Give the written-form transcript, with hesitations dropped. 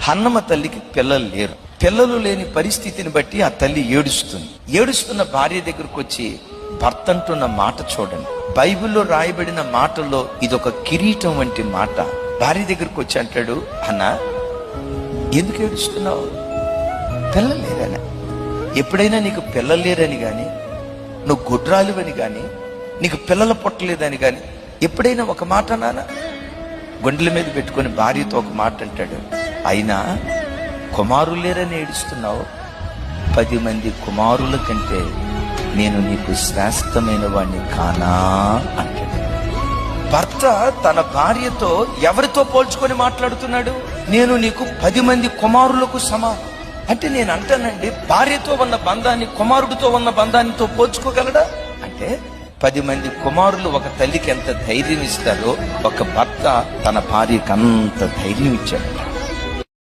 హన్నమ్మ తల్లికి పిల్లలు లేరు. పిల్లలు లేని పరిస్థితిని బట్టి ఆ తల్లి ఏడుస్తుంది. ఏడుస్తున్న భార్య దగ్గరకు వచ్చి భర్త అంటున్న మాట చూడండి. బైబిల్లో రాయబడిన మాటల్లో ఇదొక కిరీటం వంటి మాట. భార్య దగ్గరకు వచ్చి అంటాడు, అన్న ఎందుకు ఏడుస్తున్నావు? పిల్లలు లేరని. ఎప్పుడైనా నీకు పిల్లలు లేరని గాని, నువ్వు గుడ్రాలువని గాని, నీకు పిల్లలు పుట్టలేదని గాని ఎప్పుడైనా ఒక మాట అన్నానా? గుండెల మీద పెట్టుకొని భార్యతో ఒక మాట అంటాడు, అయినా కుమారులు లేరని ఏడుస్తున్నావు. 10 మంది కుమారుల కంటే నేను నీకు శ్రేష్టమైన వాణ్ణి కానా అంటాడు. భర్త తన భార్యతో ఎవరితో పోల్చుకొని మాట్లాడుతున్నాడు? నేను నీకు 10 మంది కుమారులకు సమానం. అంటే నేను అంటానండి, భార్యతో ఉన్న బంధాన్ని కుమారుడితో ఉన్న బంధానితో పోల్చుకోగలడా? అంటే 10 మంది కుమారులు ఒక తల్లికి ఎంత ధైర్యం ఇస్తారో ఒక భర్త తన భార్యకి అంత ధైర్యం ఇచ్చాడు.